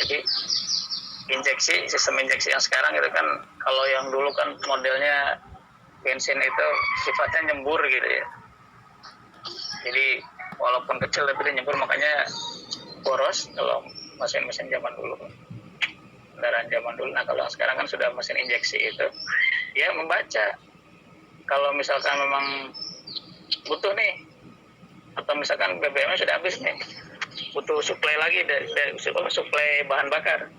Jadi sistem injeksi yang sekarang itu kan, kalau yang dulu kan modelnya bensin itu sifatnya nyembur gitu ya. Jadi walaupun kecil tapi dia nyembur, makanya boros kalau mesin-mesin zaman dulu, kendaraan zaman dulu. Nah kalau sekarang kan sudah mesin injeksi itu, dia membaca kalau misalkan memang butuh nih, atau misalkan BBM-nya sudah habis nih, butuh suplai lagi dari suplai bahan bakar,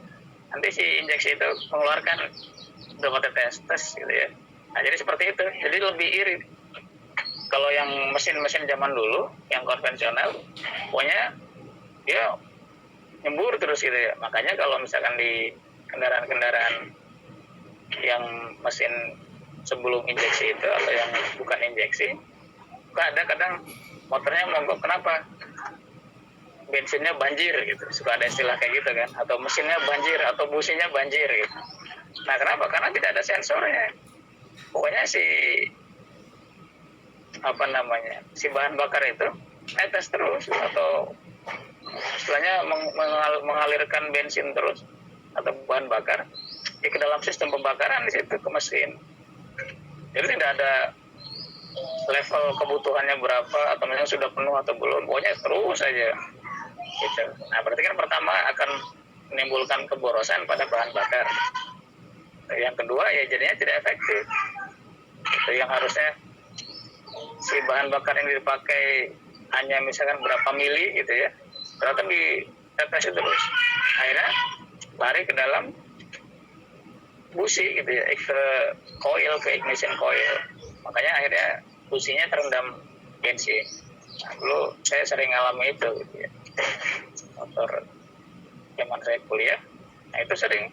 nanti si injeksi itu mengeluarkan berapa tetes gitu ya. Nah jadi seperti itu, jadi lebih irit. Kalau yang mesin-mesin zaman dulu yang konvensional, pokoknya dia nyembur terus gitu ya. Makanya kalau misalkan di kendaraan-kendaraan yang mesin sebelum injeksi itu atau yang bukan injeksi, ada kadang motornya mogok. Kenapa? Bensinnya banjir gitu, suka ada istilah kayak gitu kan, atau mesinnya banjir atau businya banjir gitu. Nah kenapa? Karena tidak ada sensornya. Pokoknya si bahan bakar itu netes terus, atau istilahnya mengalirkan bensin terus atau bahan bakar ke dalam sistem pembakaran di situ ke mesin. Jadi tidak ada level kebutuhannya berapa atau misalnya sudah penuh atau belum, pokoknya terus saja gitu. Nah berarti kan pertama akan menimbulkan keborosan pada bahan bakar. Yang kedua ya jadinya tidak efektif. Itu yang harusnya si bahan bakar yang dipakai hanya misalkan berapa mili gitu ya, ternyata ditetes terus, akhirnya lari ke dalam busi gitu ya, ke coil, ke ignition coil. Makanya akhirnya businya terendam bensin. Nah, dulu saya sering ngalami itu gitu ya, motor zaman saya kuliah. Nah itu sering,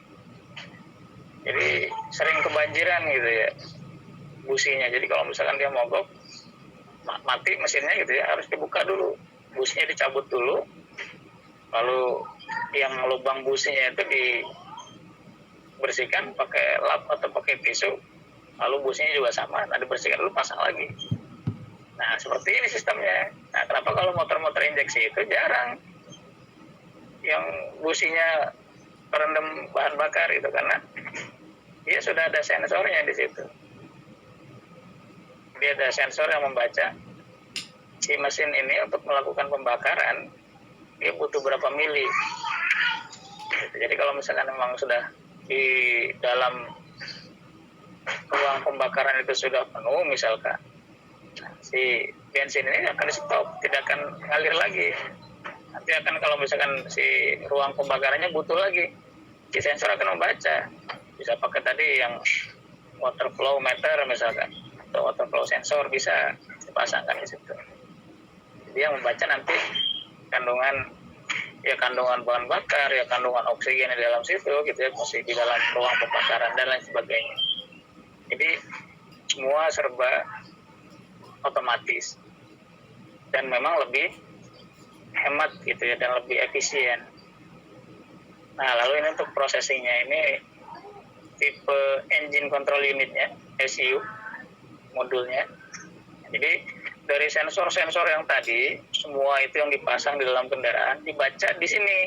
jadi sering kebanjiran gitu ya businya. Jadi kalau misalkan dia mogok, mati mesinnya gitu ya, harus dibuka dulu, businya dicabut dulu, lalu yang lubang businya itu dibersihkan pakai lap atau pakai tisu, lalu businya juga sama, nah dibersihkan dulu, pasang lagi. Nah seperti ini sistemnya. Nah kenapa kalau motor-motor injeksi itu jarang yang businya terendam bahan bakar itu? Karena dia sudah ada sensornya di situ. Dia ada sensor yang membaca si mesin ini untuk melakukan pembakaran dia butuh berapa mili. Jadi kalau misalkan memang sudah di dalam ruang pembakaran itu sudah penuh misalkan, si bensin ini akan di stop, tidak akan ngalir lagi. Nanti akan, kalau misalkan si ruang pembakarannya butuh lagi, si sensor akan membaca. Bisa pakai tadi yang water flow meter misalkan, atau water flow sensor bisa dipasangkan di situ. Jadi yang membaca nanti kandungan bahan bakar, ya kandungan oksigen di dalam situ gitu ya, masih di dalam ruang pembakaran dan lain sebagainya. Jadi semua serba otomatis dan memang lebih hemat gitu ya, dan lebih efisien. Nah lalu ini untuk processingnya ini tipe engine control unitnya, ECU modulnya. Jadi dari sensor-sensor yang tadi, semua itu yang dipasang di dalam kendaraan dibaca di sini,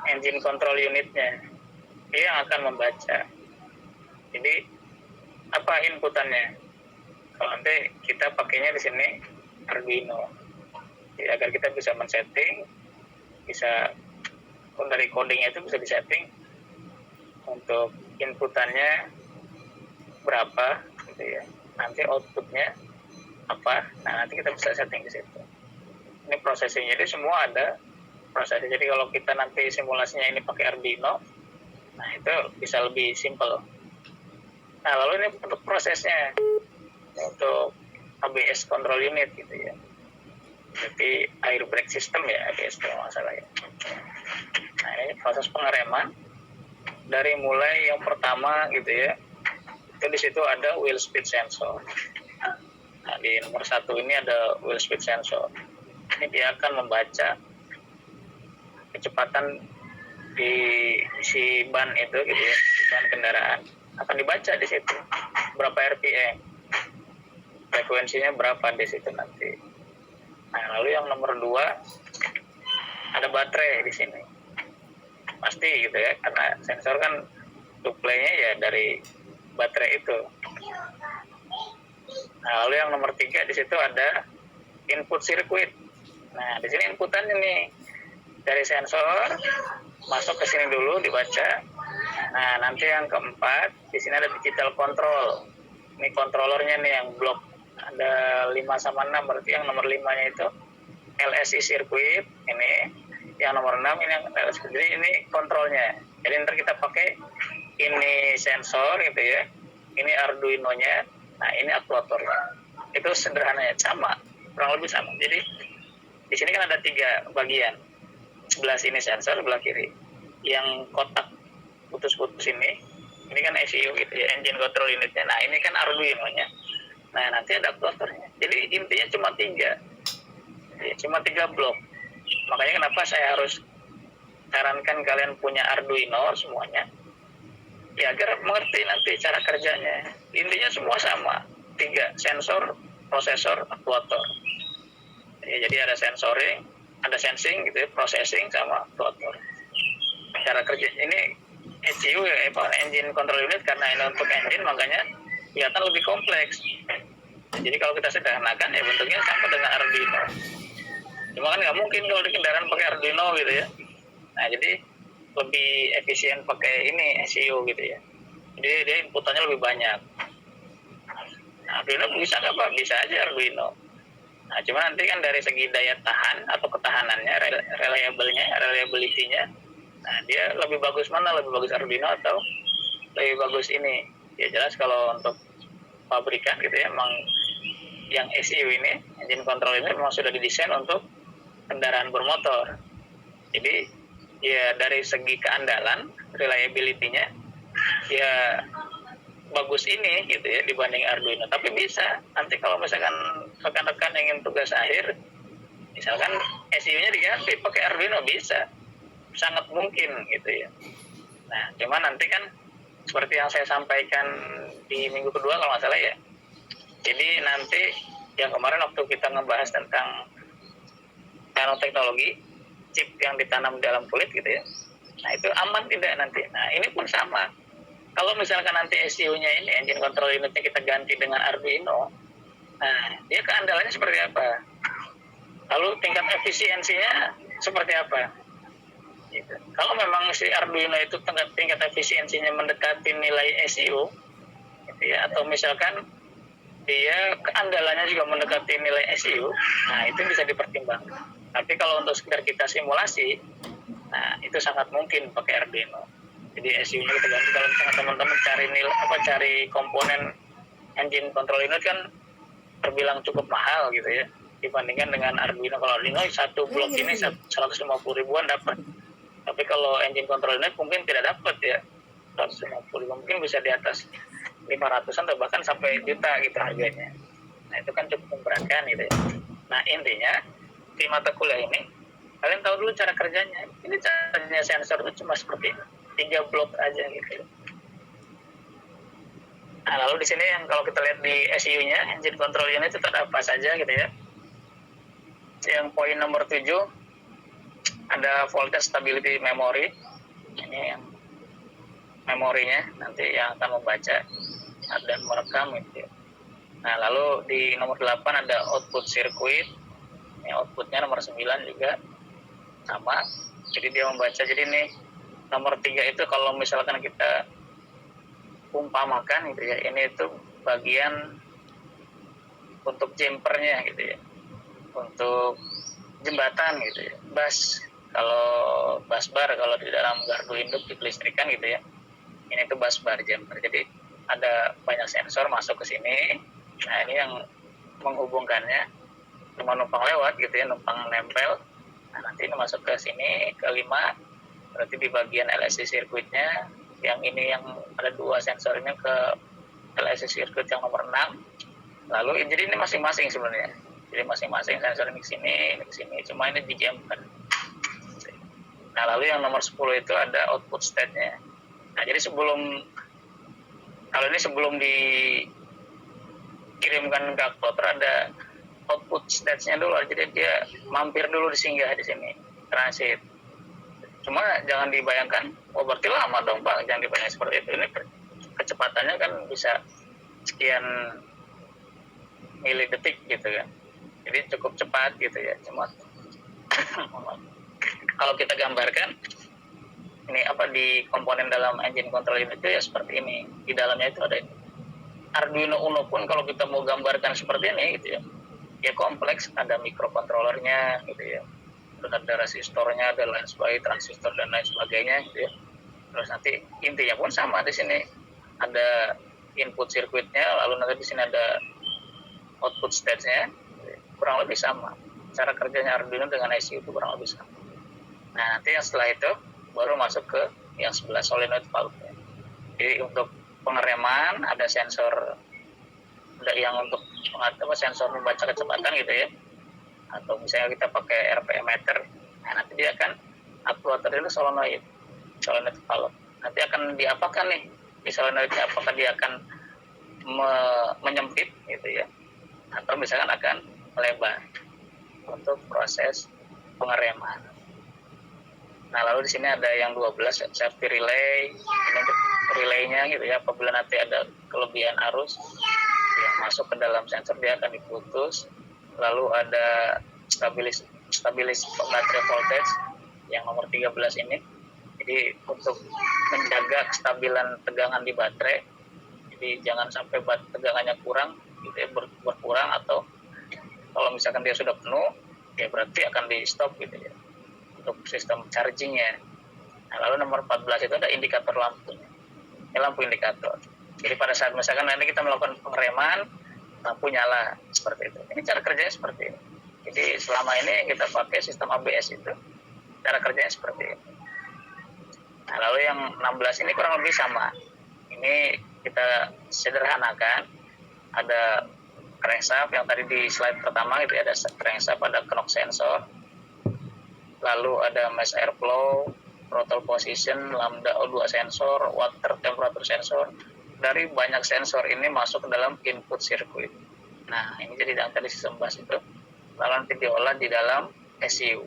engine control unitnya, dia yang akan membaca. Jadi apa inputannya? Kalau nanti kita pakainya di sini Arduino, jadi agar kita bisa men-setting, bisa dari codingnya itu bisa disetting untuk inputannya berapa gitu ya, nanti outputnya apa, nah nanti kita bisa setting di situ. Ini prosesnya, jadi semua ada prosesnya. Jadi kalau kita nanti simulasinya ini pakai Arduino, nah itu bisa lebih simple. Nah lalu ini untuk prosesnya, untuk ABS control unit gitu ya, jadi air brake system ya, ABS kalau nggak salah ya. Nah ini proses pengereman dari mulai yang pertama gitu ya, itu di situ ada wheel speed sensor. Nah di nomor 1 ini ada wheel speed sensor. Ini dia akan membaca kecepatan di si ban itu gitu ya, di ban kendaraan akan dibaca di situ berapa RPM, frekuensinya berapa di situ nanti. Nah lalu yang nomor 2 ada baterai di sini. pasti gitu ya, karena sensor kan supply-nya ya dari baterai itu. Nah, lalu yang nomor 3 di situ ada input circuit. Nah, di sini inputannya nih dari sensor masuk ke sini dulu dibaca. Nah, nanti yang keempat di sini ada digital control. Ini kontrolernya nih yang blok ada 5 sama 6, berarti yang nomor 5-nya itu LSI circuit ini, yang nomor 6 ini yang LSI. Jadi ini kontrolnya. Jadi nanti kita pakai ini sensor gitu ya. Ini Arduino-nya. Nah, ini aktuatornya. Itu sederhananya sama, kurang lebih sama. Jadi di sini kan ada 3 bagian. Sebelah sini sensor, sebelah kiri. Yang kotak putus-putus ini kan ECU gitu ya, engine control unitnya. Nah, ini kan Arduino-nya. Nah, nanti ada aktuatornya. Jadi intinya cuma 3. Ya, cuma 3 blok. Makanya kenapa saya harus sarankan kalian punya Arduino semuanya. Ya, agar mengerti nanti cara kerjanya. Intinya semua sama. 3, sensor, prosesor, aktuator. Ya, jadi ada sensoring, ada sensing gitu ya, processing sama aktuator. Cara kerja ini ECU ya, engine control unit, karena ini untuk engine makanya kelihatan lebih kompleks. Jadi kalau kita sederhanakan ya bentuknya sama dengan Arduino. Cuma kan nggak mungkin kalau di kendaraan pakai Arduino gitu ya. Nah, jadi lebih efisien pakai ini ECU gitu ya. Jadi dia inputannya lebih banyak. Nah, Arduino bisa nggak Pak? Bisa aja Arduino. Nah, cuma nanti kan dari segi daya tahan atau ketahanannya, reliability-nya, nah dia lebih bagus mana? Lebih bagus Arduino atau lebih bagus ini? Ya jelas kalau untuk pabrikan gitu ya, emang yang ECU ini, engine control ini memang sudah didesain untuk kendaraan bermotor. Jadi ya dari segi keandalan, reliability-nya ya bagus ini gitu ya dibanding Arduino. Tapi bisa nanti kalau misalkan rekan-rekan ingin tugas akhir, misalkan ECU-nya diganti pakai Arduino, bisa, sangat mungkin gitu ya. Nah, cuma nanti kan seperti yang saya sampaikan di minggu kedua kalau nggak salah ya. Jadi nanti yang kemarin waktu kita ngebahas tentang nanoteknologi, chip yang ditanam dalam kulit gitu ya. Nah, itu aman tidak nanti? Nah, ini pun sama. Kalau misalkan nanti ECU-nya ini, engine control unitnya kita ganti dengan Arduino, nah, dia keandalannya seperti apa? Lalu tingkat efisiensinya seperti apa? Gitu. Kalau memang si Arduino itu tingkat efisiensinya mendekati nilai ECU, gitu ya, atau misalkan dia keandalannya juga mendekati nilai ECU, nah itu bisa dipertimbangkan. Tapi kalau untuk sekedar kita simulasi, nah itu sangat mungkin pakai Arduino. Jadi ECU-nya kita ganti. Kalau misalnya teman-teman cari komponen engine control unit kan terbilang cukup mahal gitu ya, dibandingkan dengan Arduino. Kalau Arduino satu blok ini 150 ribuan dapat. Tapi kalau engine control unit mungkin tidak dapat ya, 150 ribu, mungkin bisa di atas 500-an atau bahkan sampai juta gitu harganya. Nah, itu kan cukup memberatkan gitu ya. Nah, intinya di mata kuliah ini kalian tahu dulu cara kerjanya. Ini caranya sensor itu cuma seperti ini, 3 blok aja gitu. Nah, lalu di sini yang kalau kita lihat di ECU-nya, engine control unit itu ada apa saja gitu ya. Yang poin nomor 7 ada voltage stability memory. Ini yang memorinya nanti yang akan membaca dan merekam gitu ya. Nah, lalu di nomor 8 ada output circuit. Ini outputnya nomor 9 juga sama. Jadi dia membaca. Jadi ini nomor 3 itu kalau misalkan kita umpamakan gitu ya, ini itu bagian untuk jumpernya gitu ya, untuk jembatan gitu ya, bus. Kalau bus bar kalau di dalam gardu induk di kelistrikan gitu ya, ini tuh bus bar jumper. Jadi ada banyak sensor masuk ke sini. Nah, ini yang menghubungkannya, cuma numpang lewat gitu ya, numpang nempel. Nah, nanti ini masuk ke sini ke 5, berarti di bagian LSI circuitnya, yang ini yang ada 2 sensor ini ke LSI circuit yang nomor 6. Lalu jadi ini masing-masing sebenarnya. Jadi masing-masing sensor ini ke sini, cuma ini dijamkan. Nah, lalu yang nomor 10 itu ada output state-nya. Nah, jadi sebelum dikirimkan ke aktuator ada output stage-nya dulu. Jadi dia mampir dulu, disinggah di sini, transit. Cuma jangan dibayangkan, oh berarti lama dong Pak, jangan dibayangkan seperti itu. Ini kecepatannya kan bisa sekian milidetik gitu kan. Jadi cukup cepat gitu ya. Cuma kalau kita gambarkan ini apa di komponen dalam engine control unit itu ya seperti ini. Di dalamnya itu ada Arduino Uno pun kalau kita mau gambarkan seperti ini gitu ya. Ya kompleks, ada mikrokontrolernya gitu ya. Terus ada resistornya dan lain sebagainya, transistor dan lain sebagainya gitu ya. Terus nanti intinya pun sama di sini. Ada input sirkuitnya, lalu nanti di sini ada output stage-nya, kurang lebih sama. Cara kerjanya Arduino dengan IC itu kurang lebih sama. Nah, nanti yang setelah itu baru masuk ke yang sebelah solenoid valve. Jadi untuk pengereman ada sensor, ada yang untuk sensor membaca kecepatan gitu ya. Atau misalnya kita pakai RPM meter, nah nanti dia akan actuator itu solenoid valve. Nanti akan diapakan nih di solenoidnya, apakah dia akan menyempit gitu ya, atau misalkan akan melebar untuk proses pengereman. Nah, lalu di sini ada yang 12 safety relay, ini untuk relaynya gitu ya, apabila nanti ada kelebihan arus yang masuk ke dalam sensor dia akan diputus. Lalu ada stabilis baterai voltage yang nomor 13 ini. Jadi untuk menjaga kestabilan tegangan di baterai, jadi jangan sampai tegangannya kurang gitu ya, berkurang, atau kalau misalkan dia sudah penuh ya berarti akan di stop gitu ya untuk sistem chargingnya. Nah, lalu nomor 14 itu ada indikator lampunya. Ini lampu indikator. Jadi pada saat misalkan nanti kita melakukan pengereman, lampu nyala seperti itu. Ini cara kerjanya seperti ini. Jadi selama ini kita pakai sistem ABS itu, cara kerjanya seperti ini. Nah, lalu yang 16 ini kurang lebih sama. Ini kita sederhanakan. Ada crankshaft yang tadi di slide pertama gitu ya, ada crankshaft, ada knock sensor, lalu ada mass airflow, throttle position, lambda O2 sensor, water temperature sensor. Dari banyak sensor ini masuk ke dalam input circuit. Nah, ini jadi yang tadi sistem bus itu lalu nanti diolah di dalam ECU,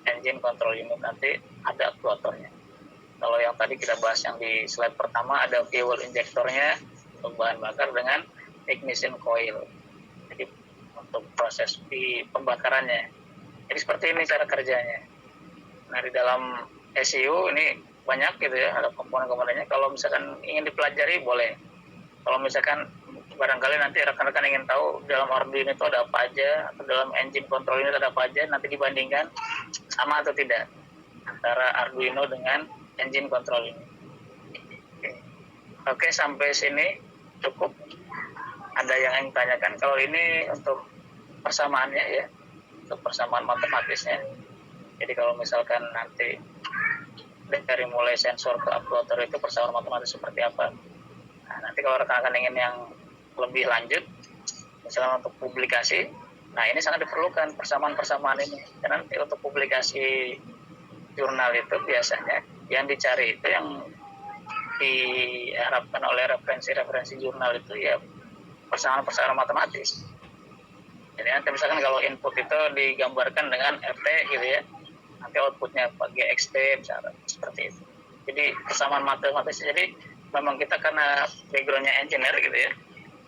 engine control unit, nanti ada aktuatornya. Kalau yang tadi kita bahas yang di slide pertama ada fuel injektornya untuk bahan bakar dengan ignition coil. Jadi untuk proses di pembakarannya. Jadi seperti ini cara kerjanya. Nah, di dalam ECU ini banyak gitu ya, ada komponen-komponennya. Kalau misalkan ingin dipelajari boleh. Kalau misalkan barangkali nanti rekan-rekan ingin tahu dalam Arduino itu ada apa aja, atau dalam engine control ini ada apa aja, nanti dibandingkan sama atau tidak antara Arduino dengan engine control ini. Oke, sampai sini cukup. Ada yang ingin tanyakan? Kalau ini untuk persamaannya ya, untuk persamaan matematisnya. Jadi kalau misalkan nanti dari mulai sensor ke aktuator itu persamaan matematis seperti apa? Nah, nanti kalau rekan-rekan ingin yang lebih lanjut, misalnya untuk publikasi, nah ini sangat diperlukan persamaan-persamaan ini. Karena nanti untuk publikasi jurnal itu biasanya yang dicari itu yang diharapkan oleh referensi jurnal itu ya persamaan matematis. Jadi nanti misalkan kalau input itu digambarkan dengan RT gitu ya, nanti outputnya pakai XT misalnya seperti itu. Jadi persamaan matematis. Jadi memang kita karena backgroundnya engineer gitu ya,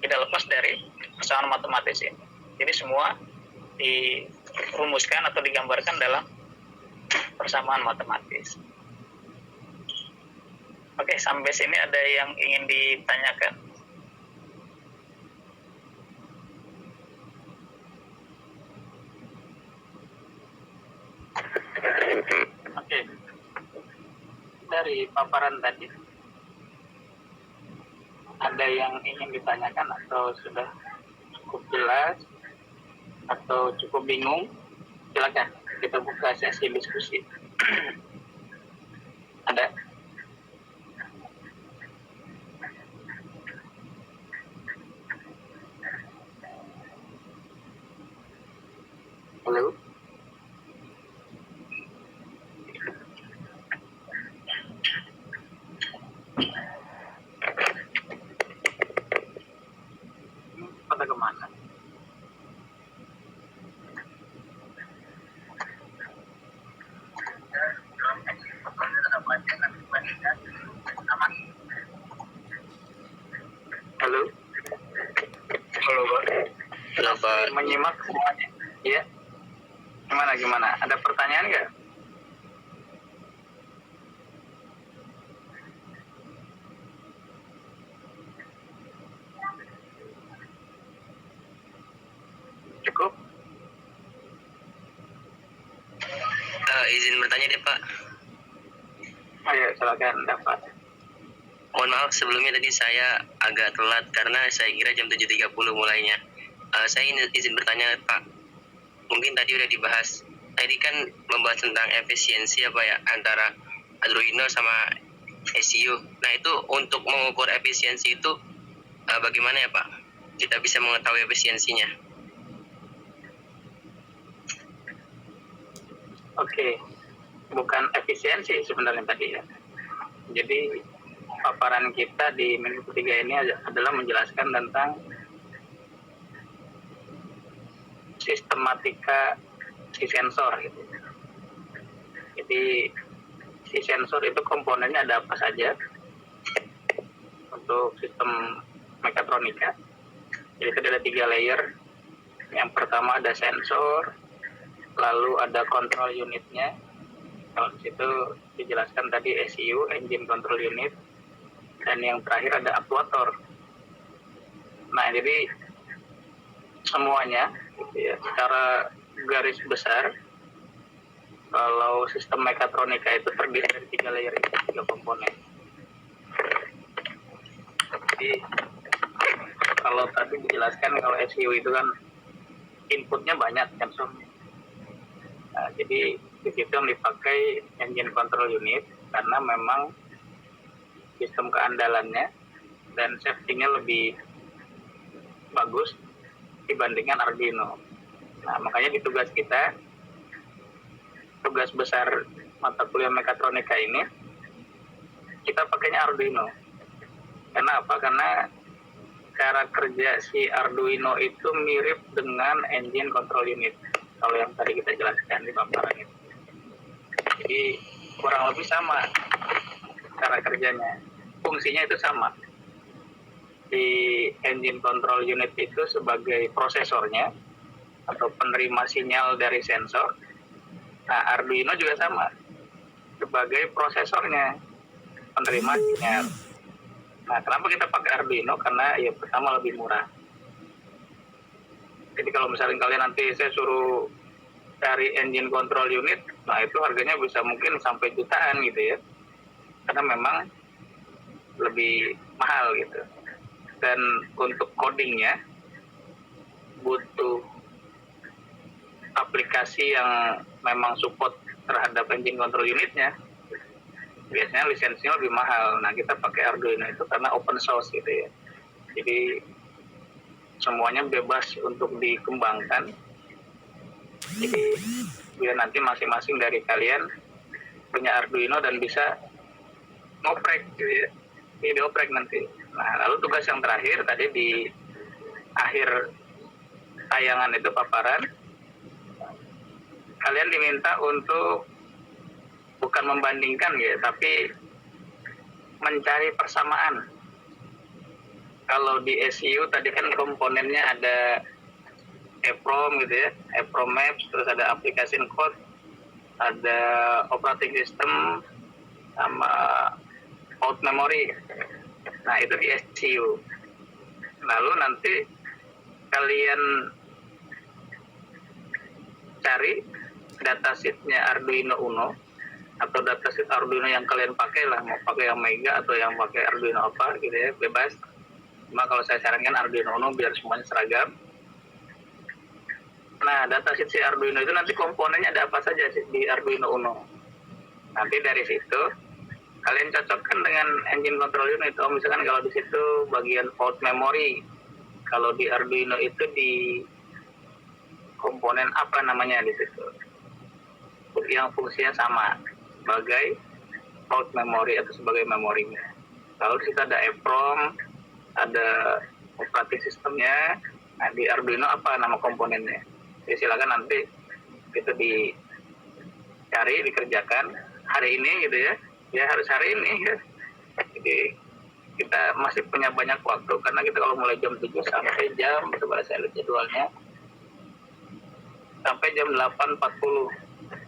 tidak lepas dari persamaan matematis ini. Jadi semua dirumuskan atau digambarkan dalam persamaan matematis. Oke, sampai sini ada yang ingin ditanyakan? Oke. Dari paparan tadi, ada yang ingin ditanyakan atau sudah cukup jelas atau cukup bingung? Silakan kita buka sesi diskusi. Ada? Halo? Pada kemana? Halo, Pak. Halo, Pak. Menyimak semuanya. Iya. Gimana? Ada pertanyaan nggak? Cukup? Izin bertanya deh, Pak. Ayo, silakan dapat. Mohon maaf sebelumnya tadi saya agak telat karena saya kira jam 7.30 mulainya. Saya izin bertanya, Pak. Mungkin tadi udah dibahas. Tadi kan membahas tentang efisiensi apa ya antara Arduino sama ECU. Nah, itu untuk mengukur efisiensi itu bagaimana ya, Pak? Kita bisa mengetahui efisiensinya. Oke. Bukan efisiensi sebenarnya tadi ya. Jadi paparan kita di minggu ketiga ini adalah menjelaskan tentang sistematika si sensor gitu. Jadi si sensor itu komponennya ada apa saja untuk sistem mekatronika. Jadi itu ada 3 layer. Yang pertama ada sensor, lalu ada control unitnya. Kalau di situ dijelaskan tadi ECU, engine control unit, dan yang terakhir ada aktuator. Nah, jadi semuanya gitu ya, secara garis besar kalau sistem mekatronika itu terdiri dari 3 layer itu, 3 komponen. Jadi kalau tadi dijelaskan kalau ECU itu kan inputnya banyak sensornya. Nah, jadi di situ yang dipakai engine control unit karena memang sistem keandalannya dan safety-nya lebih bagus dibandingkan Arduino. Nah, makanya di tugas kita, tugas besar mata kuliah mekatronika ini, kita pakainya Arduino. Karena apa? Karena cara kerja si Arduino itu mirip dengan engine control unit. Kalau yang tadi kita jelaskan di paparan itu. Jadi kurang lebih sama cara kerjanya. Fungsinya itu sama. Di engine control unit itu sebagai prosesornya atau penerima sinyal dari sensor. Nah, Arduino juga sama sebagai prosesornya, penerima sinyal. Nah, kenapa kita pakai Arduino? Karena ya pertama lebih murah. Jadi kalau misalnya kalian nanti saya suruh cari engine control unit, nah itu harganya bisa mungkin sampai jutaan gitu ya. Karena memang lebih mahal gitu. Dan untuk codingnya butuh aplikasi yang memang support terhadap engine control unitnya. Biasanya lisensinya lebih mahal. Nah, kita pakai Arduino itu karena open source gitu ya. Jadi semuanya bebas untuk dikembangkan. Jadi biar nanti masing-masing dari kalian punya Arduino dan bisa ngoprek gitu ya. Ini dioprek nanti. Nah, lalu tugas yang terakhir tadi di akhir tayangan itu paparan, kalian diminta untuk bukan membandingkan ya, tapi mencari persamaan. Kalau di ECU tadi kan komponennya ada EEPROM gitu ya, EEPROM Maps, terus ada application code, ada operating system, sama out memory. Nah, itu di ECU. Lalu nanti kalian cari datasheetnya Arduino Uno atau datasheet Arduino yang kalian pakai lah, mau pakai yang Mega atau yang pakai Arduino apa gitu ya, bebas. Cuma kalau saya sarankan Arduino Uno biar semuanya seragam. Nah, datasheet si Arduino itu nanti komponennya ada apa saja di Arduino Uno. Nanti dari situ kalian cocokkan dengan engine control unit. Oh, misalkan kalau di situ bagian out memory, kalau di Arduino itu di komponen apa namanya di situ, yang fungsinya sama sebagai out memory atau sebagai memorinya. Lalu di situ ada EEPROM, ada operating systemnya. Nah, di Arduino apa nama komponennya? Jadi silakan nanti itu dicari, dikerjakan hari ini gitu ya. Ya harus hari ini ya. Jadi kita masih punya banyak waktu, karena kita kalau mulai jam 7 sampai jam, coba saya lihat jadwalnya, sampai jam 8.40.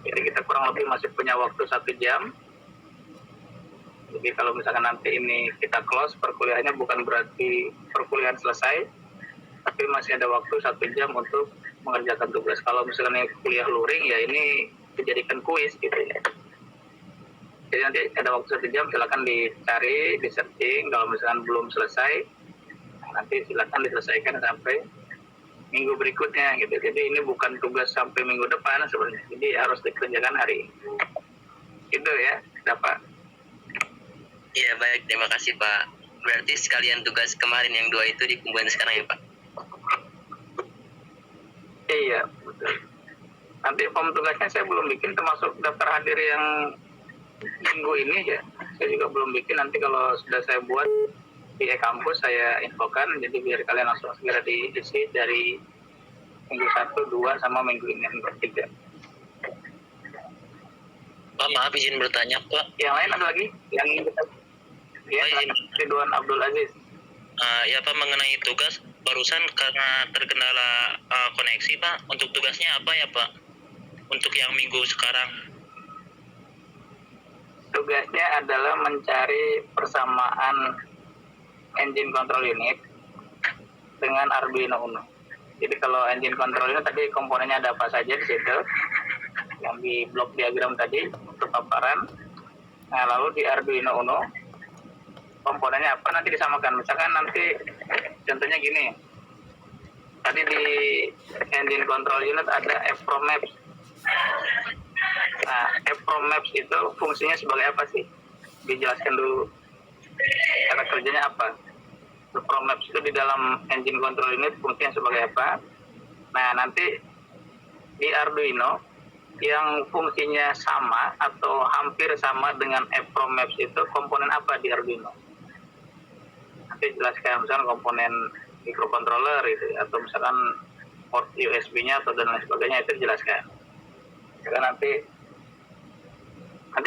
Jadi kita kurang lebih masih punya waktu 1 jam. Jadi kalau misalkan nanti ini kita close perkuliahannya, bukan berarti perkuliahan selesai, tapi masih ada waktu 1 jam untuk mengerjakan tugas. Kalau misalkan ini kuliah luring, ya ini dijadikan kuis gitu ya. Jadi nanti ada waktu 1 jam, silakan dicari, di searching. Kalau misalkan belum selesai, nanti silakan diselesaikan sampai minggu berikutnya gitu. Jadi ini bukan tugas sampai minggu depan sebenarnya. Jadi harus dikerjakan hari ini. Itu ya, dapat. Iya baik, terima kasih Pak. Berarti sekalian tugas kemarin yang 2 itu dikumpulkan sekarang ya Pak? Iya, betul. Nanti form tugasnya saya belum bikin, termasuk daftar hadir yang minggu ini ya. Saya juga belum bikin, nanti kalau sudah saya buat di e-kampus saya infokan, jadi biar kalian langsung segera diisi dari minggu 1, 2, sama minggu ini, minggu 3. Pak, maaf izin bertanya Pak. Yang lain ada lagi? Yang ingin kita... Ya, Ridwan Abdul Aziz. Ya Pak, mengenai tugas barusan karena terkendala koneksi Pak, untuk tugasnya apa ya Pak? Untuk yang minggu sekarang. Tugasnya adalah mencari persamaan engine control unit dengan Arduino Uno. Jadi kalau engine control unit tadi komponennya ada apa saja di situ, yang di blok diagram tadi untuk paparan. Nah, lalu di Arduino Uno komponennya apa nanti disamakan. Misalkan nanti contohnya gini, tadi di engine control unit ada EEPROM Maps. Nah, EEPROM Maps itu fungsinya sebagai apa sih? Dijelaskan dulu cara kerjanya apa. EEPROM Maps itu di dalam engine control unit fungsinya sebagai apa? Nah, nanti di Arduino yang fungsinya sama atau hampir sama dengan EEPROM Maps itu komponen apa di Arduino? Nanti jelaskan, misalkan komponen microcontroller itu, atau misalkan port USB-nya atau dan lain sebagainya, itu dijelaskan. Misalkan nanti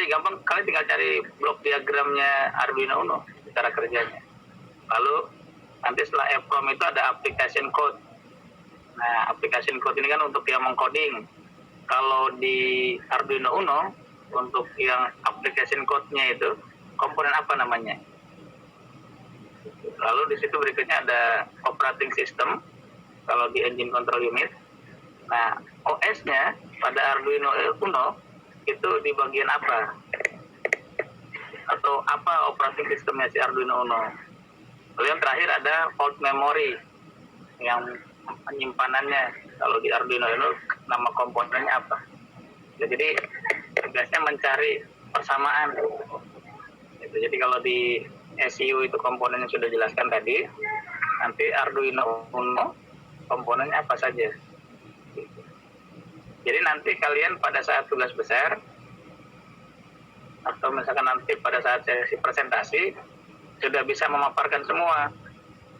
gampang, kalian tinggal cari blok diagramnya Arduino Uno cara kerjanya. Lalu nanti setelah EEPROM itu ada application code. Nah, application code ini kan untuk yang mengcoding. Kalau di Arduino Uno untuk yang application code-nya itu komponen apa namanya? Lalu di situ berikutnya ada operating system kalau di engine control unit. Nah, OS-nya pada Arduino Uno itu di bagian apa? Atau apa operating systemnya si Arduino Uno? Lalu yang terakhir ada fault memory, yang penyimpanannya. Kalau di Arduino Uno nama komponennya apa? Jadi tugasnya mencari persamaan. Jadi kalau di ECU itu komponennya sudah jelaskan tadi. Nanti Arduino Uno komponennya apa saja. Jadi nanti kalian pada saat tugas besar atau misalkan nanti pada saat sesi presentasi sudah bisa memaparkan semua.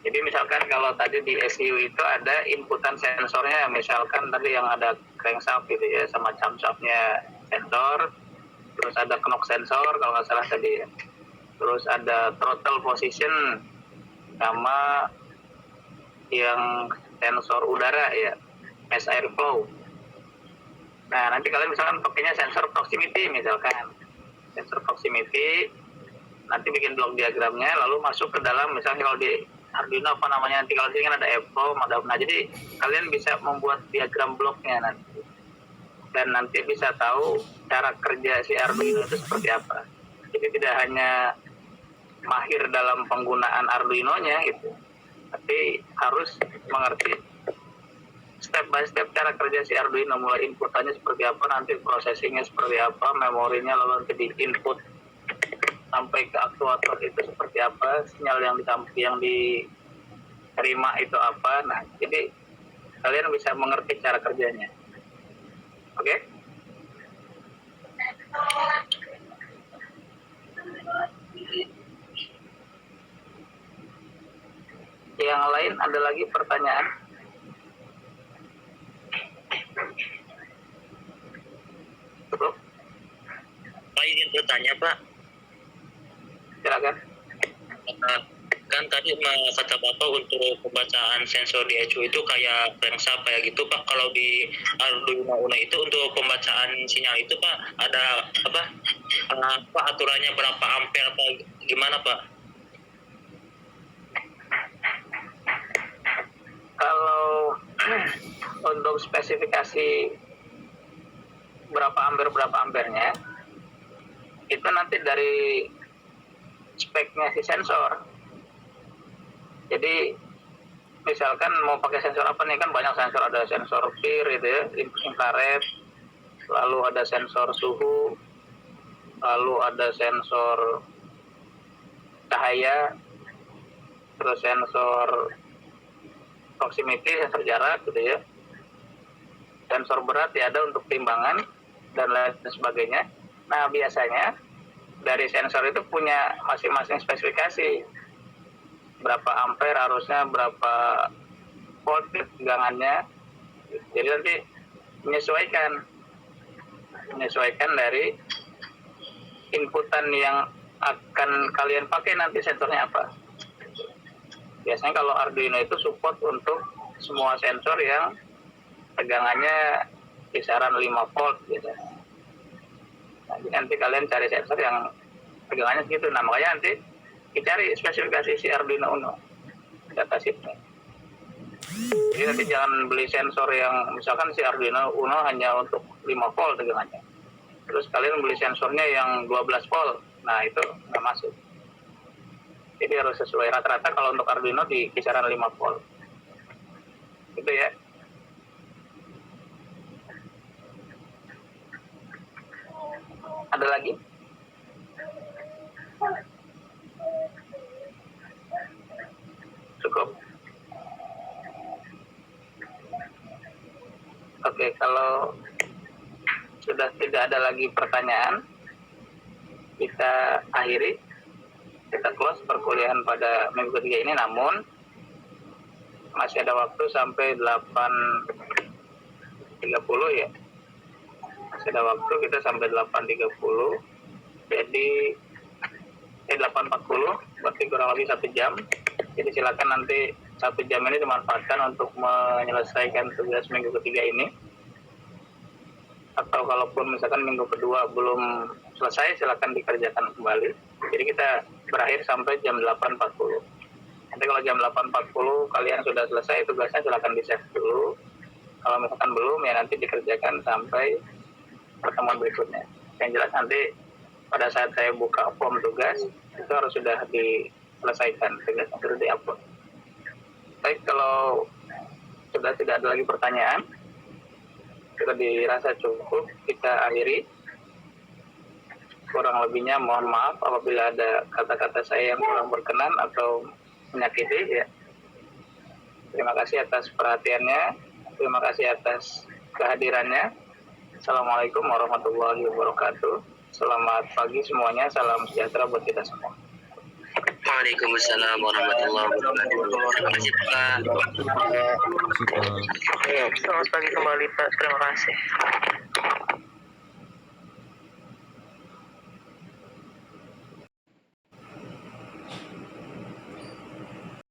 Jadi misalkan kalau tadi di ECU itu ada inputan sensornya, misalkan tadi yang ada crankshaft gitu ya, sama camshaftnya sensor, terus ada knock sensor kalau nggak salah tadi, terus ada throttle position sama yang sensor udara ya, mass airflow. Nah, nanti kalian misalkan pakainya sensor proximity misalkan. Sensor proximity, nanti bikin blok diagramnya, lalu masuk ke dalam, misalnya kalau di Arduino apa namanya, nanti kalau di sini kan ada EEPROM, nah jadi kalian bisa membuat diagram bloknya nanti. Dan nanti bisa tahu cara kerja si Arduino itu seperti apa. Jadi tidak hanya mahir dalam penggunaan Arduino-nya gitu, tapi harus mengerti step by step cara kerja si Arduino, mulai inputannya seperti apa, nanti processingnya seperti apa, memorinya, lalu nanti di input sampai ke aktuator itu seperti apa, sinyal yang diterima itu apa. Nah, jadi kalian bisa mengerti cara kerjanya. Oke? Yang lain ada lagi pertanyaan? Cukup? Pak izin bertanya Pak. Silakan. kan tadi kata Bapak untuk pembacaan sensor di ECU itu kayak Pengsa kayak gitu Pak. Kalau di Arduino Uno itu untuk pembacaan sinyal itu Pak ada apa aturannya berapa ampere Pak, gimana Pak? Kalau untuk spesifikasi berapa ampernya itu nanti dari speknya si sensor. Jadi misalkan mau pakai sensor apa nih, kan banyak sensor, ada sensor PIR gitu ya, infrared, lalu ada sensor suhu, lalu ada sensor cahaya, terus sensor proximity, sensor jarak gitu ya, sensor berat ya ada untuk timbangan dan lain sebagainya. Nah biasanya dari sensor itu punya masing-masing spesifikasi, berapa ampere harusnya, berapa volt tegangannya. Jadi nanti menyesuaikan dari inputan yang akan kalian pakai nanti sensornya apa. Biasanya kalau Arduino itu support untuk semua sensor yang tegangannya kisaran 5 volt gitu. Nanti kalian cari sensor yang tegangannya segitu. Nah makanya nanti dicari spesifikasi si Arduino Uno datasheetnya. Jadi nanti jangan beli sensor yang misalkan si Arduino Uno hanya untuk 5 volt tegangannya, terus kalian beli sensornya yang 12 volt, nah itu nggak masuk. Jadi harus sesuai rata-rata. Kalau untuk Arduino di kisaran 5 volt gitu ya. Ada lagi? Cukup. Oke, kalau sudah tidak ada lagi pertanyaan, kita akhiri, kita close perkuliahan pada minggu ketiga ini. Namun masih ada waktu sampai 8.30 ya. Masih ada waktu, kita sampai 8.30. Jadi 8.40, berarti kurang lebih 1 jam. Jadi silakan nanti 1 jam ini dimanfaatkan untuk menyelesaikan tugas minggu ketiga ini. Atau kalaupun misalkan minggu kedua belum selesai, silakan dikerjakan kembali. Jadi kita berakhir sampai jam 8.40. Nanti kalau jam 8.40 kalian sudah selesai tugasnya, silakan di-save dulu. Kalau misalkan belum, ya nanti dikerjakan sampai pertemuan berikutnya. Yang jelas nanti pada saat saya buka form tugas, itu harus sudah diselesaikan, tugasnya sudah di-upload. Baik, kalau sudah tidak ada lagi pertanyaan, sudah dirasa cukup, kita akhiri. Kurang lebihnya mohon maaf apabila ada kata-kata saya yang kurang berkenan atau menyakiti ya. Terima kasih atas perhatiannya, terima kasih atas kehadirannya. Assalamualaikum warahmatullahi wabarakatuh. Selamat pagi semuanya, salam sejahtera buat kita semua. Waalaikumsalam warahmatullahi wabarakatuh. Terima kasih Pak. Selamat pagi kembali Pak, terima kasih.